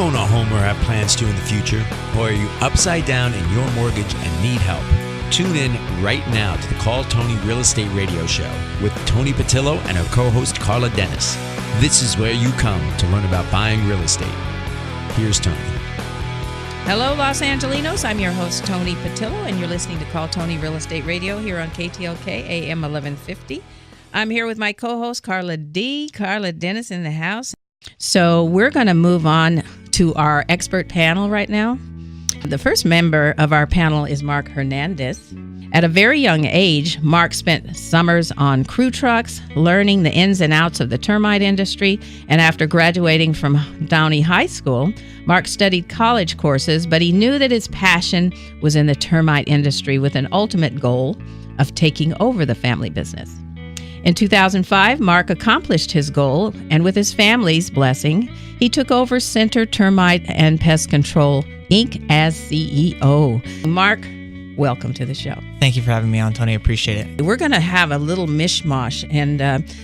own a home or have plans to in the future? Or are you upside down in your mortgage and need help? Tune in right now to the Call Toni Real Estate Radio Show with Toni Patillo and her co-host Carla Dennis. This is where you come to learn about buying real estate. Here's Toni. Hello, Los Angelinos. I'm your host, Toni Patillo, and you're listening to Call Toni Real Estate Radio here on KTLK AM 1150. I'm here with my co-host, Carla Dennis in the house. So we're going to move on to our expert panel right now. The first member of our panel is Mark Hernandez. At a very young age, Mark spent summers on crew trucks, learning the ins and outs of the termite industry, and after graduating from Downey High School, Mark studied college courses, but he knew that his passion was in the termite industry with an ultimate goal of taking over the family business. In 2005, Mark accomplished his goal, and with his family's blessing, he took over Center Termite and Pest Control, Inc. as CEO. Mark, welcome to the show. Thank you for having me on, Toni. I appreciate it. We're going to have a little mishmash, and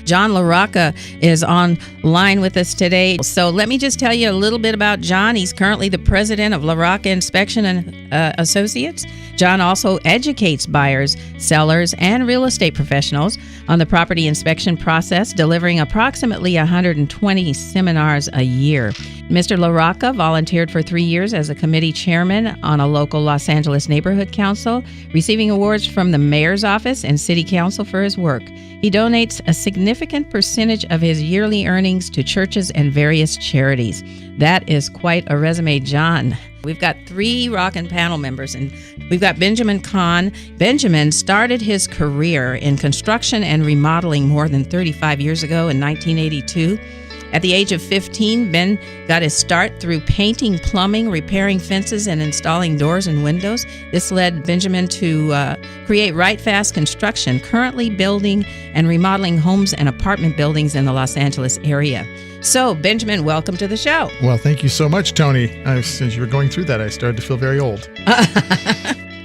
John LaRocca is online with us today. So let me just tell you a little bit about John. He's currently the president of LaRocca Inspection and Associates. John also educates buyers, sellers, and real estate professionals on the property inspection process, delivering approximately 120 seminars a year. Mr. LaRocca volunteered for 3 years as a committee chairman on a local Los Angeles neighborhood council, receiving awards from the mayor's office and city council for his work. He donates a significant percentage of his yearly earnings to churches and various charities. That is quite a resume, John. We've got 3 rockin' panel members, and we've got Benjamin Kahn. Benjamin started his career in construction and remodeling more than 35 years ago in 1982. At the age of 15, Ben got his start through painting, plumbing, repairing fences, and installing doors and windows. This led Benjamin to create Right Fast Construction, currently building and remodeling homes and apartment buildings in the Los Angeles area. So, Benjamin, welcome to the show. Well, thank you so much, Toni. Since you were going through that, I started to feel very old.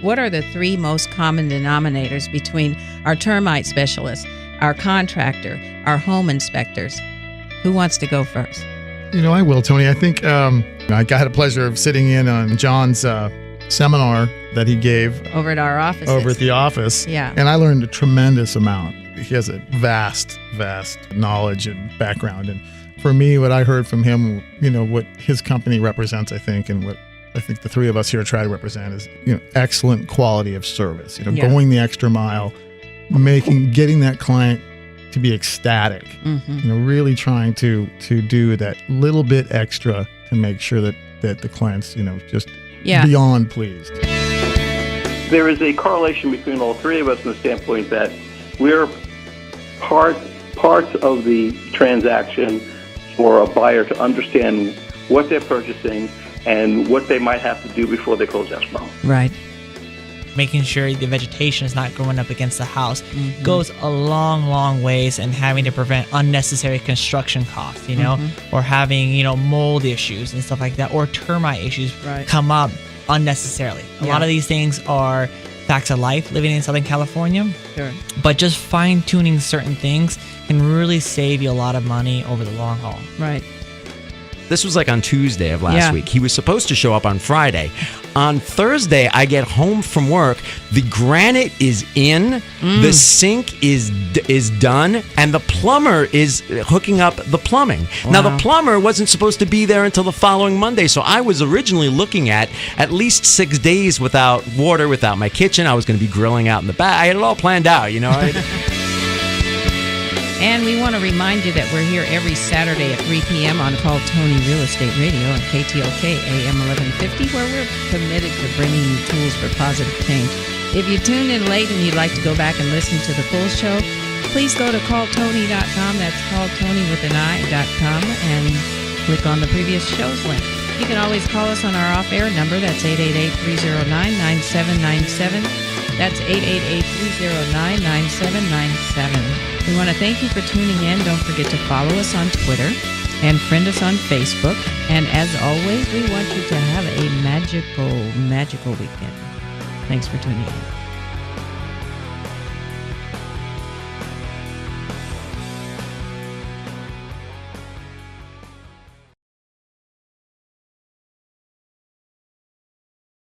What are the 3 most common denominators between our termite specialists, our contractor, our home inspectors? Who wants to go first? I will, Toni. I think I got the pleasure of sitting in on John's seminar that he gave over at our office. Over at the office. Yeah. And I learned a tremendous amount. He has a vast knowledge and background. And for me, what I heard from him, what his company represents, I think, and what I think the 3 of us here try to represent is, excellent quality of service. Going the extra mile, getting that client to be ecstatic, really trying to do that little bit extra to make sure that the client's, just beyond pleased. There is a correlation between all 3 of us from the standpoint that we're parts of the transaction for a buyer to understand what they're purchasing and what they might have to do before they close escrow. Right. Making sure the vegetation is not growing up against the house goes a long ways, and having to prevent unnecessary construction costs, or having, mold issues and stuff like that, or termite issues come up unnecessarily. A lot of these things are facts of life living in Southern California. Sure. But just fine-tuning certain things can really save you a lot of money over the long haul. Right. This was like on Tuesday of last week. He was supposed to show up on Friday. On Thursday, I get home from work. The granite is in, the sink is done, and the plumber is hooking up the plumbing. Wow. Now, the plumber wasn't supposed to be there until the following Monday, so I was originally looking at least 6 days without water, without my kitchen. I was going to be grilling out in the back. I had it all planned out, And we want to remind you that we're here every Saturday at 3 p.m. on Call Toni Real Estate Radio on KTLK AM 1150, where we're committed to bringing you tools for positive change. If you tuned in late and you'd like to go back and listen to the full show, please go to calltoni.com. That's calltoni.com, and click on the previous show's link. You can always call us on our off-air number. That's 888-309-9797. That's 888-309-9797. We want to thank you for tuning in. Don't forget to follow us on Twitter and friend us on Facebook. And as always, we want you to have a magical weekend. Thanks for tuning in.